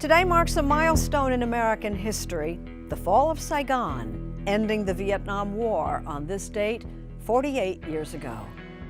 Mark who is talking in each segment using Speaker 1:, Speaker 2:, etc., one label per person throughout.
Speaker 1: Today marks a milestone in American history, the fall of Saigon, ending the Vietnam War on this date 48 years ago.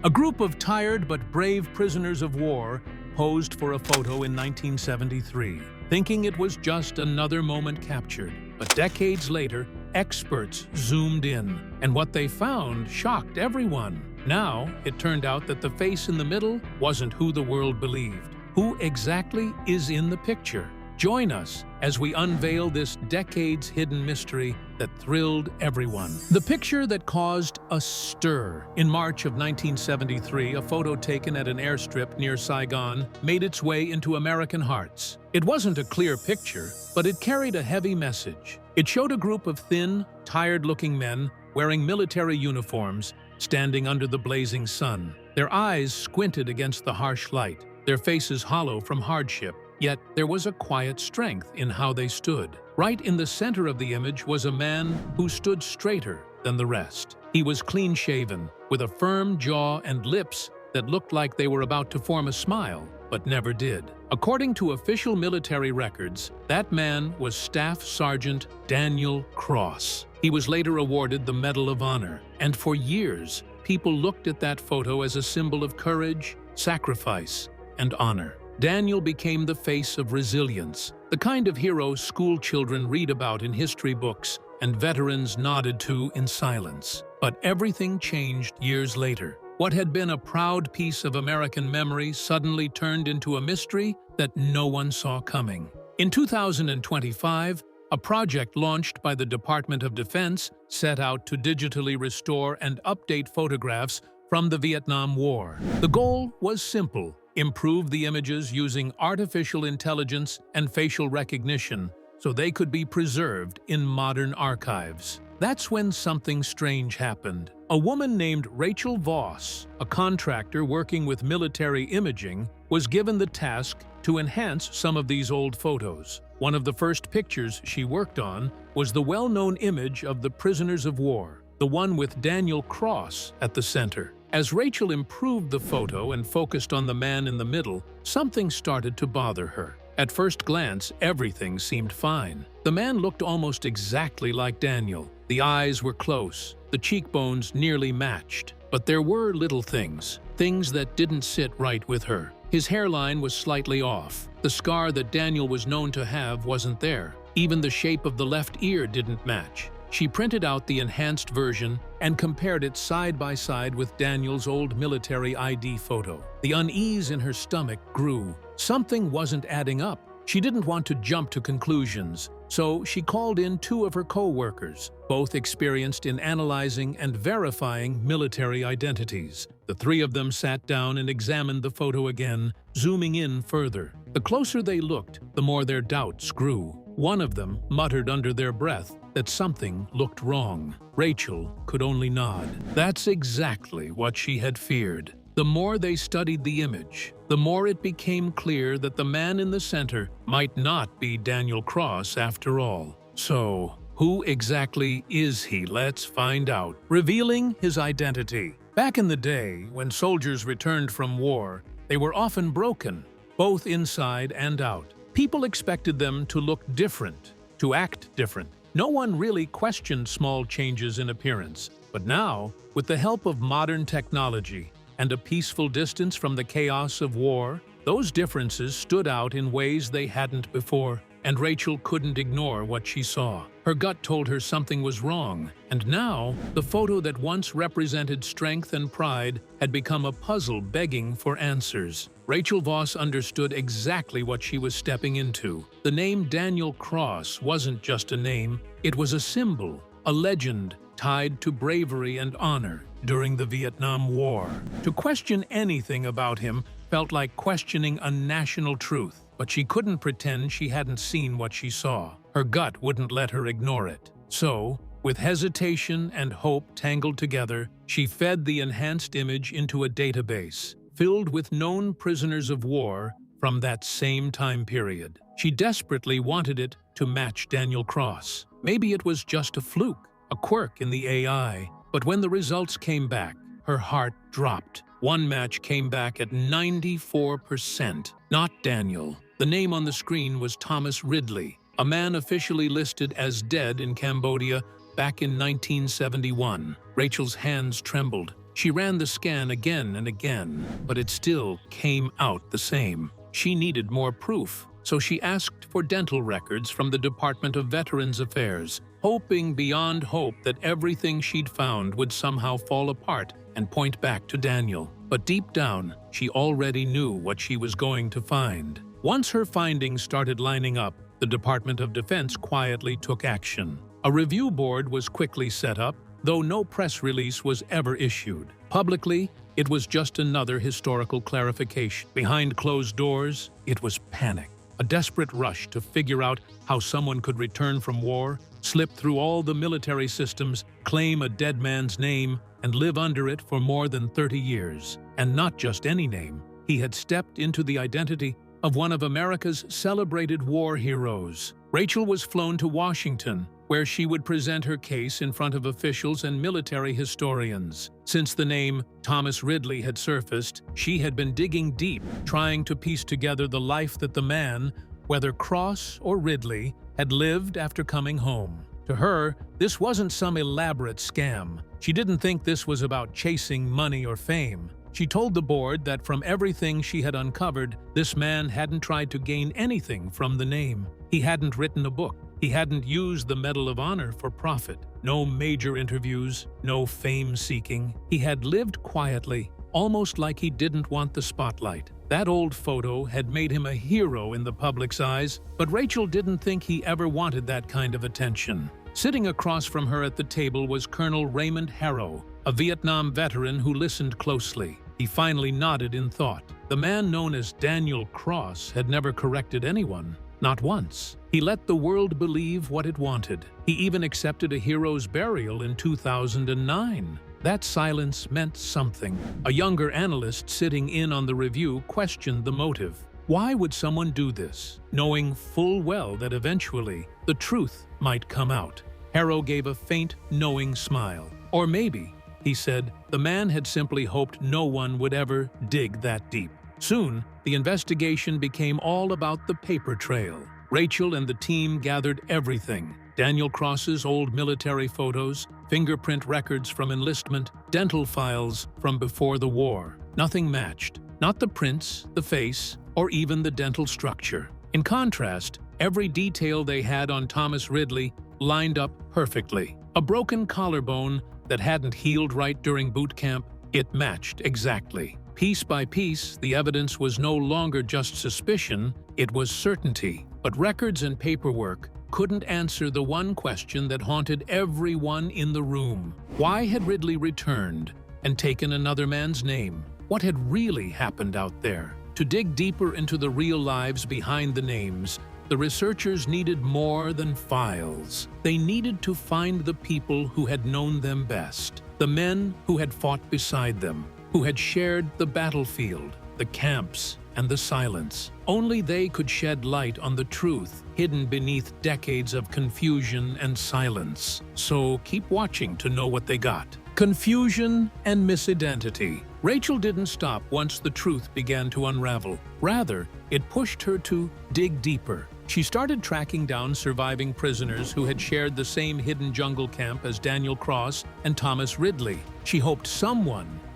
Speaker 2: A group of tired but brave prisoners of war posed for a photo in 1973, thinking it was just another moment captured. But decades later, experts zoomed in, and what they found shocked everyone. Now, it turned out that the face in the middle wasn't who the world believed. Who exactly is in the picture? Join us as we unveil this decades-hidden mystery that thrilled everyone. The picture that caused a stir. In March of 1973, a photo taken at an airstrip near Saigon made its way into American hearts. It wasn't a clear picture, but it carried a heavy message. It showed a group of thin, tired-looking men wearing military uniforms standing under the blazing sun. Their eyes squinted against the harsh light, their faces hollow from hardship. Yet there was a quiet strength in how they stood. Right in the center of the image was a man who stood straighter than the rest. He was clean-shaven, with a firm jaw and lips that looked like they were about to form a smile, but never did. According to official military records, that man was Staff Sergeant Daniel Cross. He was later awarded the Medal of Honor, and for years, people looked at that photo as a symbol of courage, sacrifice, and honor. Daniel became the face of resilience, the kind of hero school children read about in history books and veterans nodded to in silence. But everything changed years later. What had been a proud piece of American memory suddenly turned into a mystery that no one saw coming. In 2025, a project launched by the Department of Defense set out to digitally restore and update photographs from the Vietnam War. The goal was simple: improve the images using artificial intelligence and facial recognition so they could be preserved in modern archives. That's when something strange happened. A woman named Rachel Voss, a contractor working with military imaging, was given the task to enhance some of these old photos. One of the first pictures she worked on was the well-known image of the prisoners of war, the one with Daniel Cross at the center. As Rachel improved the photo and focused on the man in the middle, something started to bother her. At first glance, everything seemed fine. The man looked almost exactly like Daniel. The eyes were close, the cheekbones nearly matched. But there were little things that didn't sit right with her. His hairline was slightly off. The scar that Daniel was known to have wasn't there. Even the shape of the left ear didn't match. She printed out the enhanced version and compared it side by side with Daniel's old military ID photo. The unease in her stomach grew. Something wasn't adding up. She didn't want to jump to conclusions, so she called in two of her co-workers, both experienced in analyzing and verifying military identities. The three of them sat down and examined the photo again, zooming in further. The closer they looked, the more their doubts grew. One of them muttered under their breath that something looked wrong. Rachel could only nod. That's exactly what she had feared. The more they studied the image, the more it became clear that the man in the center might not be Daniel Cross after all. So, who exactly is he? Let's find out. Revealing his identity. Back in the day, when soldiers returned from war, they were often broken, both inside and out. People expected them to look different, to act different. No one really questioned small changes in appearance. But now, with the help of modern technology and a peaceful distance from the chaos of war, those differences stood out in ways they hadn't before, and Rachel couldn't ignore what she saw. Her gut told her something was wrong, and now, the photo that once represented strength and pride had become a puzzle begging for answers. Rachel Voss understood exactly what she was stepping into. The name Daniel Cross wasn't just a name, it was a symbol, a legend tied to bravery and honor during the Vietnam War. To question anything about him felt like questioning a national truth, but she couldn't pretend she hadn't seen what she saw. Her gut wouldn't let her ignore it. So, with hesitation and hope tangled together, she fed the enhanced image into a database filled with known prisoners of war from that same time period. She desperately wanted it to match Daniel Cross. Maybe it was just a fluke, a quirk in the AI, but when the results came back, her heart dropped. One match came back at 94%. Not Daniel, The name on the screen was Thomas Ridley, a man officially listed as dead in Cambodia back in 1971. Rachel's hands trembled. She ran the scan again and again, but it still came out the same. She needed more proof, so she asked for dental records from the Department of Veterans Affairs, hoping beyond hope that everything she'd found would somehow fall apart and point back to Daniel. But deep down, she already knew what she was going to find. Once her findings started lining up, the Department of Defense quietly took action. A review board was quickly set up, though no press release was ever issued. Publicly, it was just another historical clarification. Behind closed doors, it was panic. A desperate rush to figure out how someone could return from war, slip through all the military systems, claim a dead man's name, and live under it for more than 30 years. And not just any name. He had stepped into the identity of one of America's celebrated war heroes. Rachel was flown to Washington, where she would present her case in front of officials and military historians. Since the name Thomas Ridley had surfaced, she had been digging deep, trying to piece together the life that the man, whether Cross or Ridley, had lived after coming home. To her, this wasn't some elaborate scam. She didn't think this was about chasing money or fame. She told the board that from everything she had uncovered, this man hadn't tried to gain anything from the name. He hadn't written a book. He hadn't used the Medal of Honor for profit. No major interviews, no fame-seeking. He had lived quietly, almost like he didn't want the spotlight. That old photo had made him a hero in the public's eyes, but Rachel didn't think he ever wanted that kind of attention. Sitting across from her at the table was Colonel Raymond Harrow, a Vietnam veteran who listened closely. He finally nodded in thought. The man known as Daniel Cross had never corrected anyone, not once. He let the world believe what it wanted. He even accepted a hero's burial in 2009. That silence meant something. A younger analyst sitting in on the review questioned the motive. Why would someone do this, knowing full well that eventually the truth might come out? Harrow gave a faint, knowing smile. Or maybe, he said, the man had simply hoped no one would ever dig that deep. Soon, the investigation became all about the paper trail. Rachel and the team gathered everything: Daniel Cross's old military photos, fingerprint records from enlistment, dental files from before the war. Nothing matched. Not the prints, the face, or even the dental structure. In contrast, every detail they had on Thomas Ridley lined up perfectly. A broken collarbone that hadn't healed right during boot camp, it matched exactly. Piece by piece, the evidence was no longer just suspicion, it was certainty. But records and paperwork couldn't answer the one question that haunted everyone in the room. Why had Ridley returned and taken another man's name? What had really happened out there? To dig deeper into the real lives behind the names, the researchers needed more than files. They needed to find the people who had known them best, the men who had fought beside them, who had shared the battlefield, the camps, and the silence. Only they could shed light on the truth hidden beneath decades of confusion and silence. So keep watching to know what they got. Confusion and misidentity. Rachel didn't stop once the truth began to unravel. Rather, it pushed her to dig deeper. She started tracking down surviving prisoners who had shared the same hidden jungle camp as Daniel Cross and Thomas Ridley. She hoped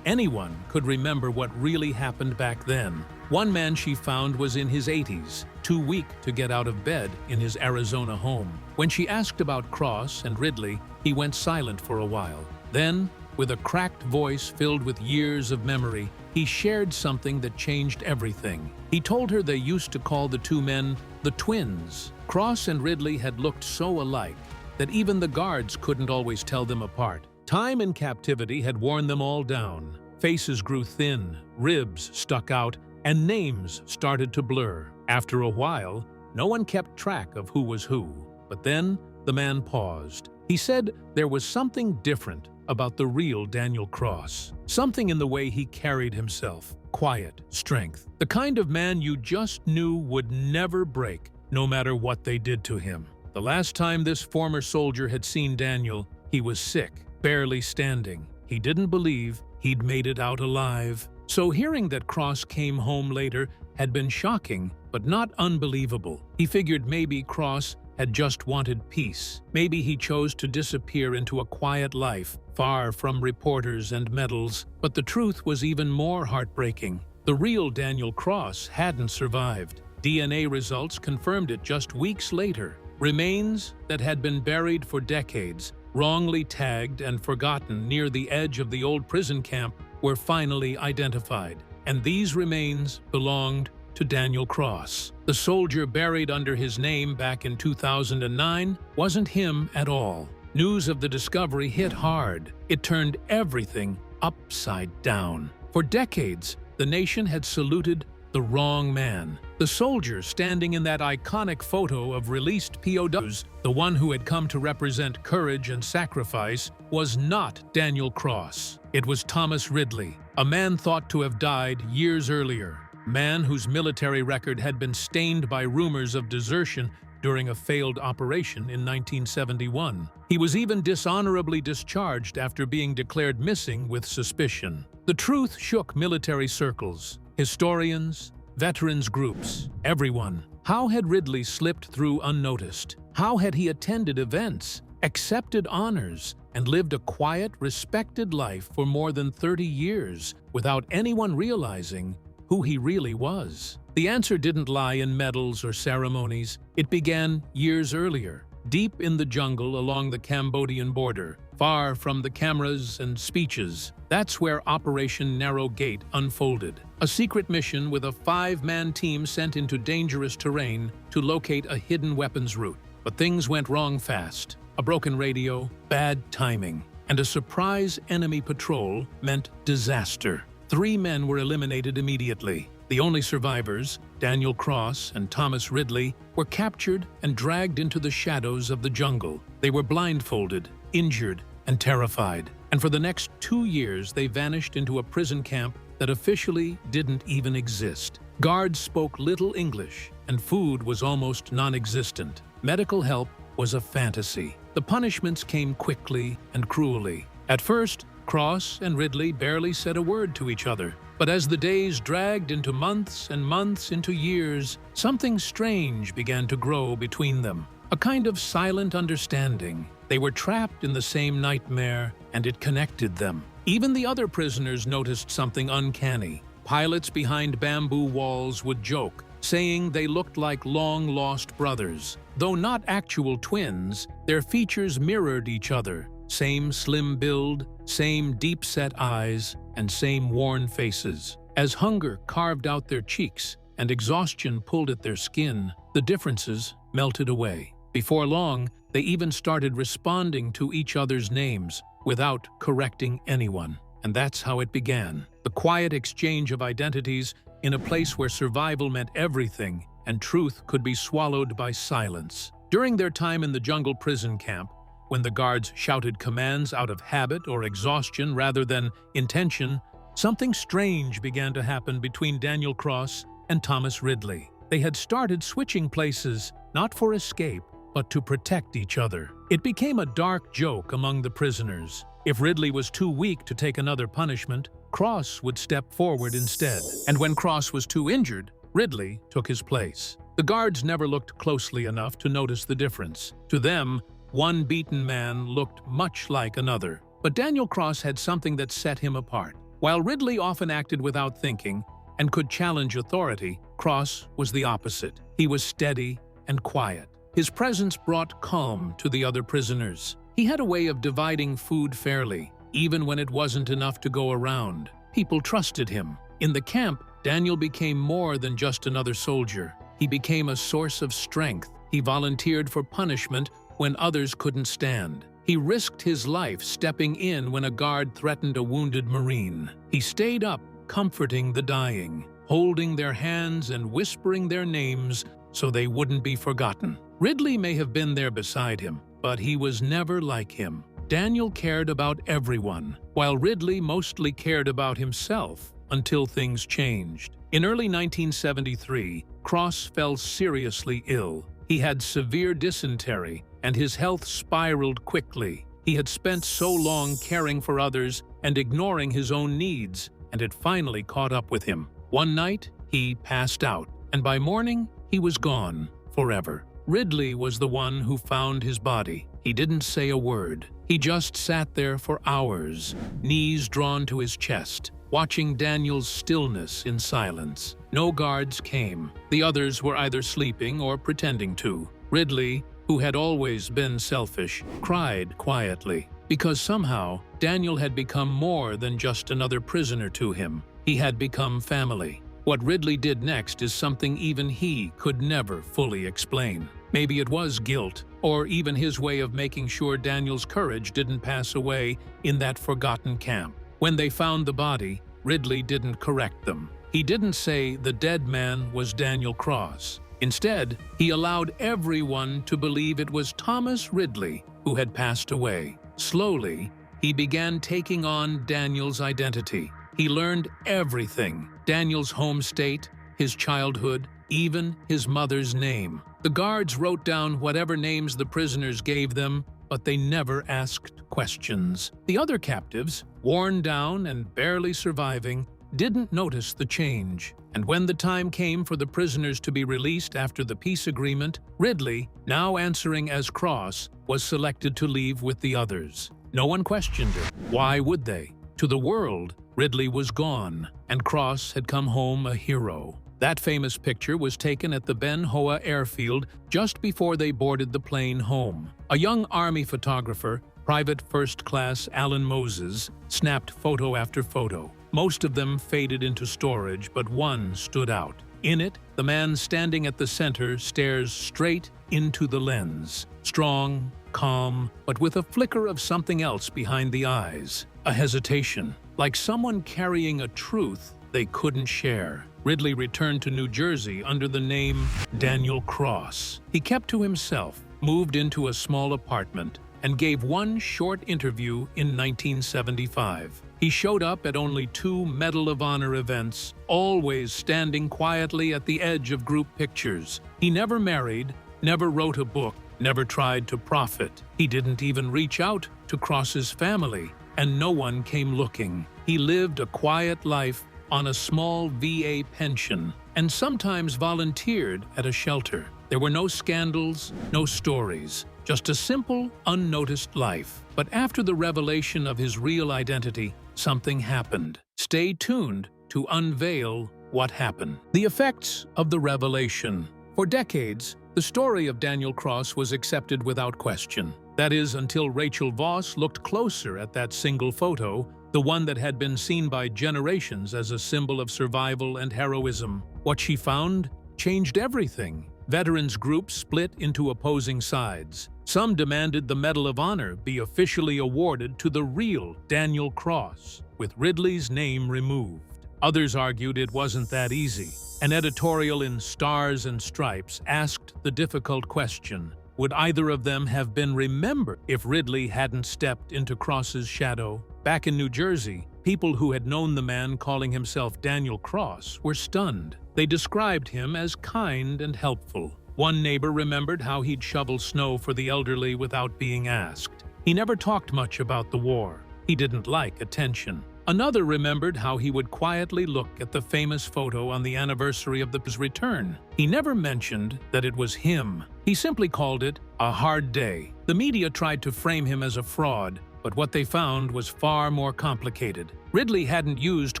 Speaker 2: anyone could remember what really happened back then. One man she found was in his 80s, too weak to get out of bed in his Arizona home. When she asked about Cross and Ridley, he went silent for a while. Then, with a cracked voice filled with years of memory, he shared something that changed everything. He told her they used to call the two men the twins. Cross and Ridley had looked so alike that even the guards couldn't always tell them apart. Time in captivity had worn them all down. Faces grew thin, ribs stuck out, and names started to blur. After a while, no one kept track of who was who. But then, the man paused. He said there was something different about the real Daniel Cross. Something in the way he carried himself. Quiet, strength. The kind of man you just knew would never break, no matter what they did to him. The last time this former soldier had seen Daniel, he was sick, barely standing. He didn't believe he'd made it out alive. So hearing that Cross came home later had been shocking, but not unbelievable. He figured maybe Cross had just wanted peace. Maybe he chose to disappear into a quiet life, far from reporters and medals. But the truth was even more heartbreaking. The real Daniel Cross hadn't survived. DNA results confirmed it just weeks later. Remains that had been buried for decades, wrongly tagged and forgotten near the edge of the old prison camp, were finally identified. And these remains belonged to Daniel Cross. The soldier buried under his name back in 2009 wasn't him at all. News of the discovery hit hard. It turned everything upside down. For decades, the nation had saluted the wrong man. The soldier standing in that iconic photo of released POWs, the one who had come to represent courage and sacrifice, was not Daniel Cross. It was Thomas Ridley, a man thought to have died years earlier. Man whose military record had been stained by rumors of desertion during a failed operation in 1971. He was even dishonorably discharged after being declared missing with suspicion. The truth shook military circles, historians, veterans groups, everyone. How had Ridley slipped through unnoticed? How had he attended events, accepted honors, and lived a quiet, respected life for more than 30 years without anyone realizing who he really was? The answer didn't lie in medals or ceremonies. It began years earlier, deep in the jungle along the Cambodian border, far from the cameras and speeches. That's where Operation Narrow Gate unfolded. A secret mission with a 5-man team sent into dangerous terrain to locate a hidden weapons route. But things went wrong fast. A broken radio, bad timing, and a surprise enemy patrol meant disaster. 3 men were eliminated immediately. The only survivors, Daniel Cross and Thomas Ridley, were captured and dragged into the shadows of the jungle. They were blindfolded, injured, and terrified. And for the next 2 years, they vanished into a prison camp that officially didn't even exist. Guards spoke little English, and food was almost non-existent. Medical help was a fantasy. The punishments came quickly and cruelly. At first, Cross and Ridley barely said a word to each other. But as the days dragged into months and months into years, something strange began to grow between them. A kind of silent understanding. They were trapped in the same nightmare, and it connected them. Even the other prisoners noticed something uncanny. Pilots behind bamboo walls would joke, saying they looked like long-lost brothers. Though not actual twins, their features mirrored each other. Same slim build, same deep-set eyes, and same worn faces. As hunger carved out their cheeks and exhaustion pulled at their skin, the differences melted away. Before long, they even started responding to each other's names without correcting anyone. And that's how it began. The quiet exchange of identities in a place where survival meant everything and truth could be swallowed by silence. During their time in the jungle prison camp, when the guards shouted commands out of habit or exhaustion rather than intention, something strange began to happen between Daniel Cross and Thomas Ridley. They had started switching places, not for escape, but to protect each other. It became a dark joke among the prisoners. If Ridley was too weak to take another punishment, Cross would step forward instead. And when Cross was too injured, Ridley took his place. The guards never looked closely enough to notice the difference. To them, one beaten man looked much like another. But Daniel Cross had something that set him apart. While Ridley often acted without thinking and could challenge authority, Cross was the opposite. He was steady and quiet. His presence brought calm to the other prisoners. He had a way of dividing food fairly, even when it wasn't enough to go around. People trusted him. In the camp, Daniel became more than just another soldier. He became a source of strength. He volunteered for punishment when others couldn't stand. He risked his life stepping in when a guard threatened a wounded Marine. He stayed up, comforting the dying, holding their hands and whispering their names so they wouldn't be forgotten. Ridley may have been there beside him, but he was never like him. Daniel cared about everyone, while Ridley mostly cared about himself until things changed. In early 1973, Cross fell seriously ill. He had severe dysentery, and his health spiraled quickly. He had spent so long caring for others and ignoring his own needs, and it finally caught up with him. One night, he passed out, and by morning, he was gone forever. Ridley was the one who found his body. He didn't say a word. He just sat there for hours, knees drawn to his chest, watching Daniel's stillness in silence. No guards came. The others were either sleeping or pretending to. Ridley, who had always been selfish, cried quietly, because somehow Daniel had become more than just another prisoner to him. He had become family. What Ridley did next is something even he could never fully explain. Maybe it was guilt, or even his way of making sure Daniel's courage didn't pass away in that forgotten camp. When they found the body, Ridley didn't correct them. He didn't say the dead man was Daniel Cross. Instead, he allowed everyone to believe it was Thomas Ridley who had passed away. Slowly, he began taking on Daniel's identity. He learned everything: Daniel's home state, his childhood, even his mother's name. The guards wrote down whatever names the prisoners gave them, but they never asked questions. The other captives, worn down and barely surviving, didn't notice the change. And when the time came for the prisoners to be released after the peace agreement, Ridley, now answering as Cross, was selected to leave with the others. No one questioned it. Why would they? To the world, Ridley was gone, and Cross had come home a hero. That famous picture was taken at the Ben Hoa airfield just before they boarded the plane home. A young Army photographer, Private First Class Alan Moses, snapped photo after photo. Most of them faded into storage, but one stood out. In it, the man standing at the center stares straight into the lens. Strong, calm, but with a flicker of something else behind the eyes. A hesitation, like someone carrying a truth they couldn't share. Ridley returned to New Jersey under the name Daniel Cross. He kept to himself, moved into a small apartment, and gave one short interview in 1975. He showed up at only 2 Medal of Honor events, always standing quietly at the edge of group pictures. He never married, never wrote a book, never tried to profit. He didn't even reach out to Cross's family, and no one came looking. He lived a quiet life on a small VA pension, and sometimes volunteered at a shelter. There were no scandals, no stories, just a simple, unnoticed life. But after the revelation of his real identity, something happened. Stay tuned to unveil what happened. The effects of the revelation. For decades, the story of Daniel Cross was accepted without question. That is, until Rachel Voss looked closer at that single photo, the one that had been seen by generations as a symbol of survival and heroism. What she found changed everything. Veterans groups split into opposing sides. Some demanded the Medal of Honor be officially awarded to the real Daniel Cross, with Ridley's name removed. Others argued it wasn't that easy. An editorial in Stars and Stripes asked the difficult question: would either of them have been remembered if Ridley hadn't stepped into Cross's shadow? Back in New Jersey, people who had known the man calling himself Daniel Cross were stunned. They described him as kind and helpful. One neighbor remembered how he'd shovel snow for the elderly without being asked. He never talked much about the war. He didn't like attention. Another remembered how he would quietly look at the famous photo on the anniversary of his return. He never mentioned that it was him. He simply called it a hard day. The media tried to frame him as a fraud, but what they found was far more complicated. Ridley hadn't used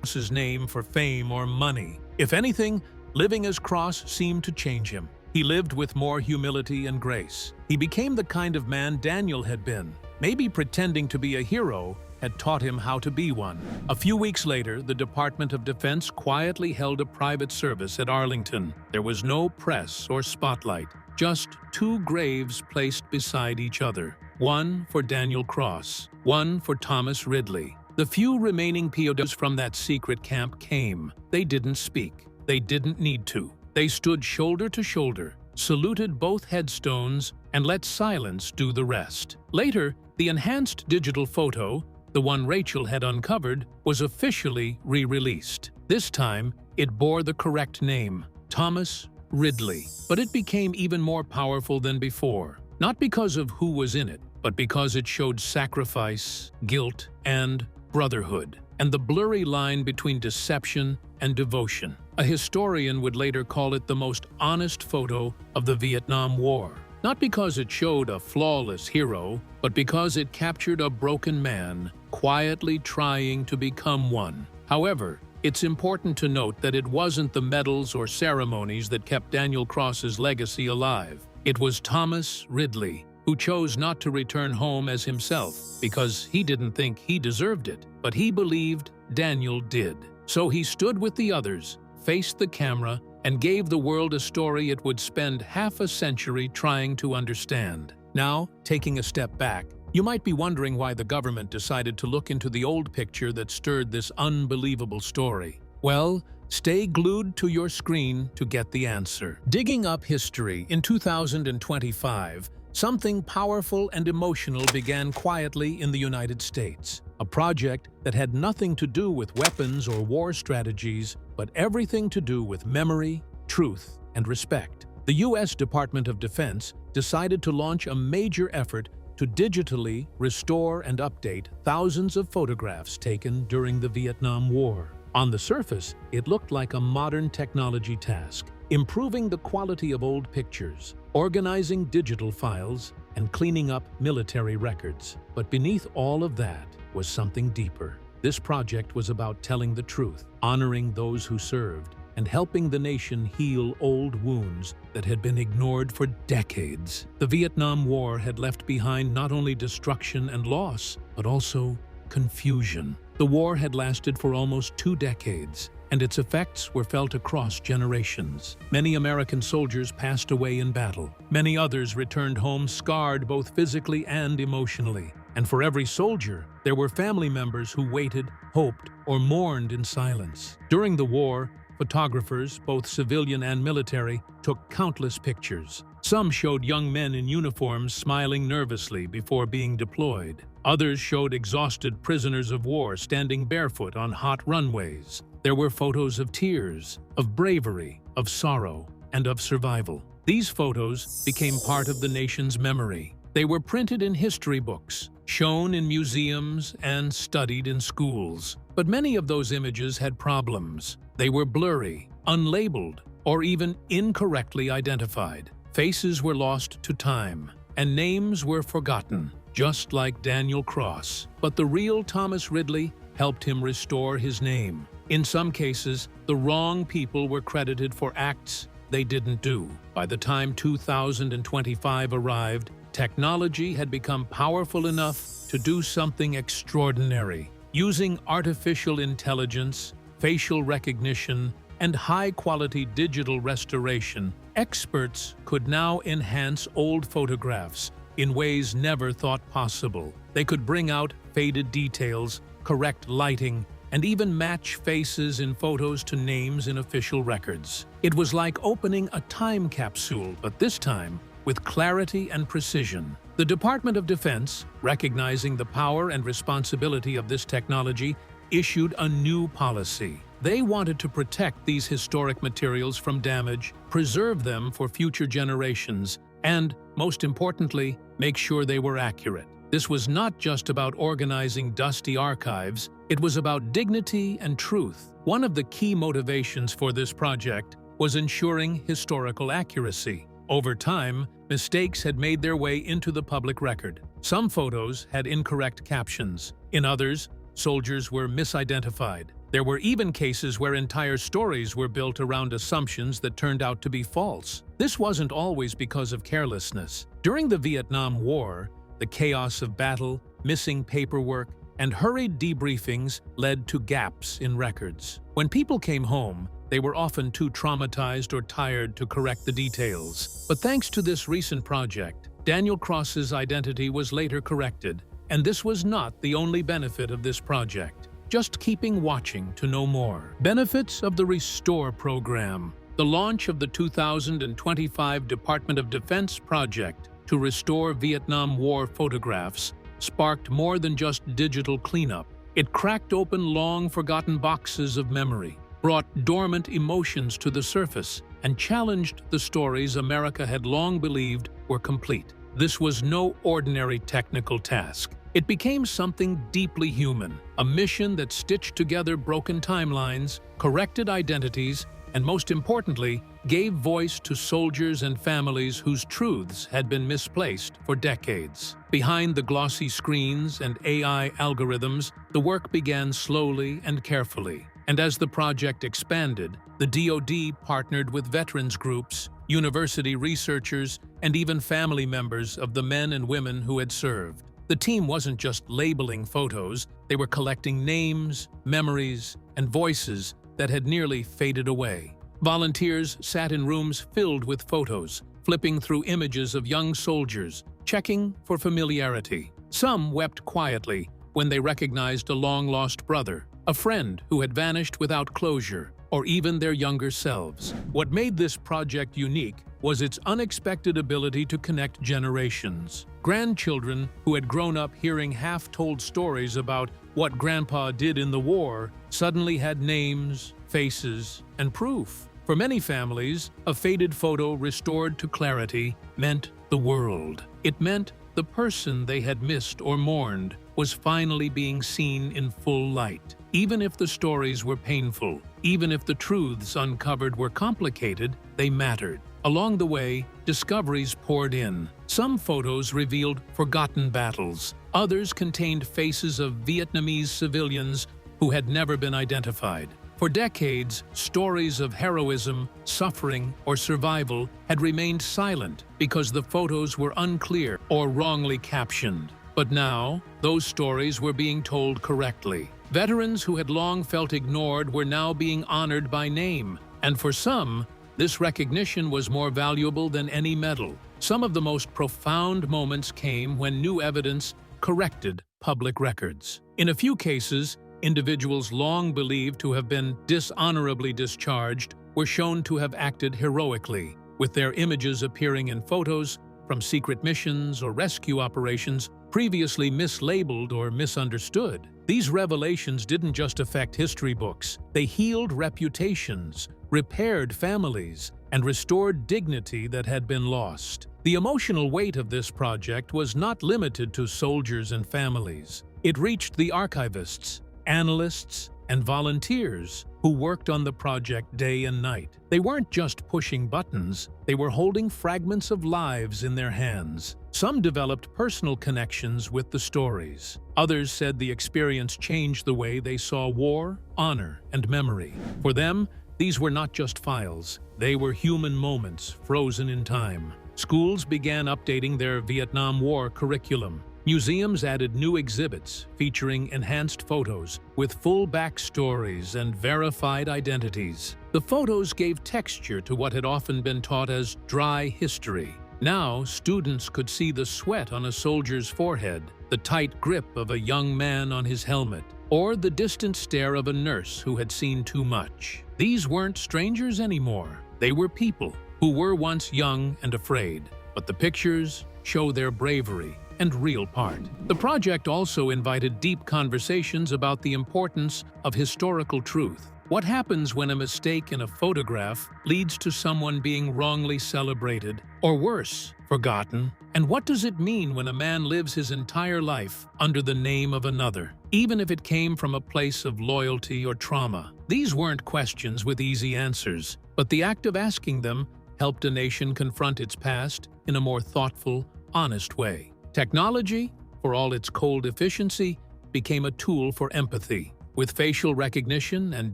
Speaker 2: Cross's name for fame or money. If anything, living as Cross seemed to change him. He lived with more humility and grace. He became the kind of man Daniel had been. Maybe pretending to be a hero had taught him how to be one. A few weeks later, the Department of Defense quietly held a private service at Arlington. There was no press or spotlight, just 2 graves placed beside each other. One for Daniel Cross, one for Thomas Ridley. The few remaining POWs from that secret camp came. They didn't speak. They didn't need to. They stood shoulder to shoulder, saluted both headstones, and let silence do the rest. Later, the enhanced digital photo, the one Rachel had uncovered, was officially re-released. This time, it bore the correct name, Thomas Ridley. But it became even more powerful than before, not because of who was in it, but because it showed sacrifice, guilt, and brotherhood, and the blurry line between deception and devotion. A historian would later call it the most honest photo of the Vietnam War. Not because it showed a flawless hero, but because it captured a broken man quietly trying to become one. However, it's important to note that it wasn't the medals or ceremonies that kept Daniel Cross's legacy alive. It was Thomas Ridley, who chose not to return home as himself because he didn't think he deserved it, but he believed Daniel did. So he stood with the others, faced the camera, and gave the world a story it would spend half a century trying to understand. Now, taking a step back, you might be wondering why the government decided to look into the old picture that stirred this unbelievable story. Well, stay glued to your screen to get the answer. Digging up history, in 2025, something powerful and emotional began quietly in the United States. A project that had nothing to do with weapons or war strategies, but everything to do with memory, truth, and respect. The U.S. Department of Defense decided to launch a major effort to digitally restore and update thousands of photographs taken during the Vietnam War. On the surface, it looked like a modern technology task, improving the quality of old pictures, organizing digital files, and cleaning up military records. But beneath all of that was something deeper. This project was about telling the truth, honoring those who served, and helping the nation heal old wounds that had been ignored for decades. The Vietnam War had left behind not only destruction and loss, but also confusion. The war had lasted for almost 2 decades, and its effects were felt across generations. Many American soldiers passed away in battle. Many others returned home scarred both physically and emotionally. And for every soldier, there were family members who waited, hoped, or mourned in silence. During the war, photographers, both civilian and military, took countless pictures. Some showed young men in uniforms smiling nervously before being deployed. Others showed exhausted prisoners of war standing barefoot on hot runways. There were photos of tears, of bravery, of sorrow, and of survival. These photos became part of the nation's memory. They were printed in history books, shown in museums, and studied in schools. But many of those images had problems. They were blurry, unlabeled, or even incorrectly identified. Faces were lost to time, and names were forgotten, just like Daniel Cross. But the real Thomas Ridley helped him restore his name. In some cases, the wrong people were credited for acts they didn't do. By the time 2025 arrived, technology had become powerful enough to do something extraordinary. Using artificial intelligence, facial recognition, and high-quality digital restoration, experts could now enhance old photographs in ways never thought possible. They could bring out faded details, correct lighting, and even match faces in photos to names in official records. It was like opening a time capsule, but this time with clarity and precision. The Department of Defense, recognizing the power and responsibility of this technology, issued a new policy. They wanted to protect these historic materials from damage, preserve them for future generations, and, most importantly, make sure they were accurate. This was not just about organizing dusty archives, it was about dignity and truth. One of the key motivations for this project was ensuring historical accuracy. Over time, mistakes had made their way into the public record. Some photos had incorrect captions. In others, soldiers were misidentified. There were even cases where entire stories were built around assumptions that turned out to be false. This wasn't always because of carelessness. During the Vietnam War, the chaos of battle, missing paperwork, and hurried debriefings led to gaps in records. When people came home, they were often too traumatized or tired to correct the details. But thanks to this recent project, Daniel Cross's identity was later corrected, and this was not the only benefit of this project. Just keeping watching to know more. Benefits of the Restore program. The launch of the 2025 Department of Defense project to restore Vietnam War photographs sparked more than just digital cleanup. It cracked open long-forgotten boxes of memory, brought dormant emotions to the surface, and challenged the stories America had long believed were complete. This was no ordinary technical task. It became something deeply human, a mission that stitched together broken timelines, corrected identities, and most importantly, gave voice to soldiers and families whose truths had been misplaced for decades. Behind the glossy screens and AI algorithms, the work began slowly and carefully. And as the project expanded, the DoD partnered with veterans groups, university researchers, and even family members of the men and women who had served. The team wasn't just labeling photos, they were collecting names, memories, and voices that had nearly faded away. Volunteers sat in rooms filled with photos, flipping through images of young soldiers, checking for familiarity. Some wept quietly when they recognized a long-lost brother, a friend who had vanished without closure, or even their younger selves. What made this project unique was its unexpected ability to connect generations. Grandchildren who had grown up hearing half-told stories about what Grandpa did in the war suddenly had names, faces, and proof. For many families, a faded photo restored to clarity meant the world. It meant the person they had missed or mourned was finally being seen in full light. Even if the stories were painful, even if the truths uncovered were complicated, they mattered. Along the way, discoveries poured in. Some photos revealed forgotten battles. Others contained faces of Vietnamese civilians who had never been identified. For decades, stories of heroism, suffering, or survival had remained silent because the photos were unclear or wrongly captioned. But now, those stories were being told correctly. Veterans who had long felt ignored were now being honored by name, and for some, this recognition was more valuable than any medal. Some of the most profound moments came when new evidence corrected public records. In a few cases, individuals long believed to have been dishonorably discharged were shown to have acted heroically, with their images appearing in photos from secret missions or rescue operations previously mislabeled or misunderstood. These revelations didn't just affect history books, they healed reputations, repaired families, and restored dignity that had been lost. The emotional weight of this project was not limited to soldiers and families. It reached the archivists, analysts, and volunteers who worked on the project day and night. They weren't just pushing buttons, they were holding fragments of lives in their hands. Some developed personal connections with the stories. Others said the experience changed the way they saw war, honor, and memory. For them, these were not just files, they were human moments frozen in time. Schools began updating their Vietnam War curriculum. Museums added new exhibits featuring enhanced photos with full backstories and verified identities. The photos gave texture to what had often been taught as dry history. Now, students could see the sweat on a soldier's forehead, the tight grip of a young man on his helmet, or the distant stare of a nurse who had seen too much. These weren't strangers anymore. They were people who were once young and afraid, but the pictures show their bravery and real part. The project also invited deep conversations about the importance of historical truth. What happens when a mistake in a photograph leads to someone being wrongly celebrated, or worse, forgotten? And what does it mean when a man lives his entire life under the name of another, even if it came from a place of loyalty or trauma? These weren't questions with easy answers, but the act of asking them helped a nation confront its past in a more thoughtful, honest way. Technology, for all its cold efficiency, became a tool for empathy. With facial recognition and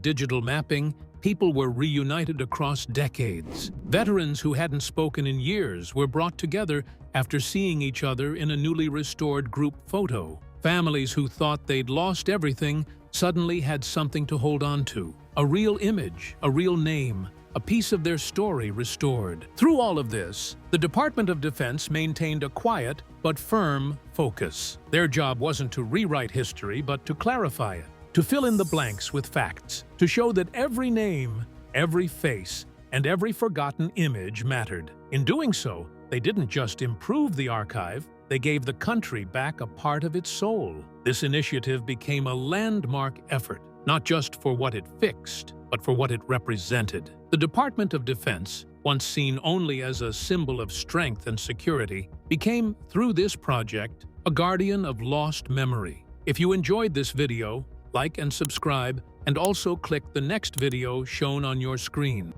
Speaker 2: digital mapping, people were reunited across decades. Veterans who hadn't spoken in years were brought together after seeing each other in a newly restored group photo. Families who thought they'd lost everything suddenly had something to hold on to. A real image, a real name, a piece of their story restored. Through all of this, the Department of Defense maintained a quiet but firm focus. Their job wasn't to rewrite history, but to clarify it, to fill in the blanks with facts, to show that every name, every face, and every forgotten image mattered. In doing so, they didn't just improve the archive, they gave the country back a part of its soul. This initiative became a landmark effort, not just for what it fixed, but for what it represented. The Department of Defense, once seen only as a symbol of strength and security, became, through this project, a guardian of lost memory. If you enjoyed this video, Like and subscribe, and also click the next video shown on your screen.